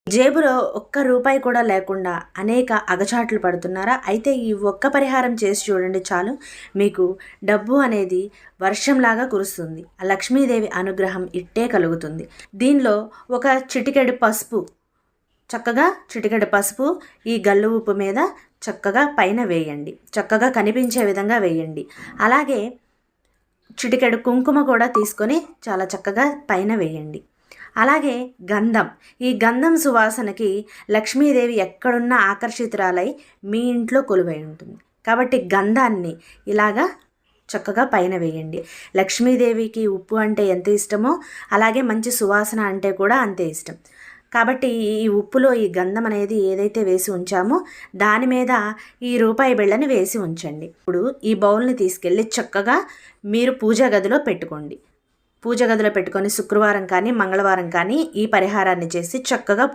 జేబులో ఒక్క రూపాయి కూడా లేకుండా అనేక అగచాట్లు పడుతున్నారా? అయితే ఈ ఒక్క పరిహారం చేసి చూడండి చాలు. మీకు డబ్బు అనేది వర్షంలాగా కురుస్తుంది. ఆ లక్ష్మీదేవి అనుగ్రహం ఇట్టే కలుగుతుంది. దీనిలో ఒక చిటికెడు పసుపు, చక్కగా చిటికెడు పసుపు ఈ గల్లు ఉప్పు మీద చక్కగా పైన వేయండి. చక్కగా కనిపించే విధంగా వేయండి. అలాగే చిటికెడు కుంకుమ కూడా తీసుకొని చాలా చక్కగా పైన వేయండి. అలాగే గంధం, ఈ గంధం సువాసనకి లక్ష్మీదేవి ఎక్కడున్నా ఆకర్షితురాలై మీ ఇంట్లో కొలువై ఉంటుంది. కాబట్టి గంధాన్ని ఇలాగా చక్కగా పైన వేయండి. లక్ష్మీదేవికి ఉప్పు అంటే ఎంత ఇష్టమో అలాగే మంచి సువాసన అంటే కూడా అంతే ఇష్టం. కాబట్టి ఈ ఉప్పులో ఈ గంధం అనేది ఏదైతే వేసి ఉంచామో దాని మీద ఈ రూపాయి బిళ్ళని వేసి ఉంచండి. ఇప్పుడు ఈ బౌల్ని తీసుకెళ్ళి చక్కగా మీరు పూజా గదిలో పెట్టుకోండి. పూజ గదిలో పెట్టుకొని శుక్రవారం కానీ మంగళవారం కానీ ఈ పరిహారాన్ని చేసి చక్కగా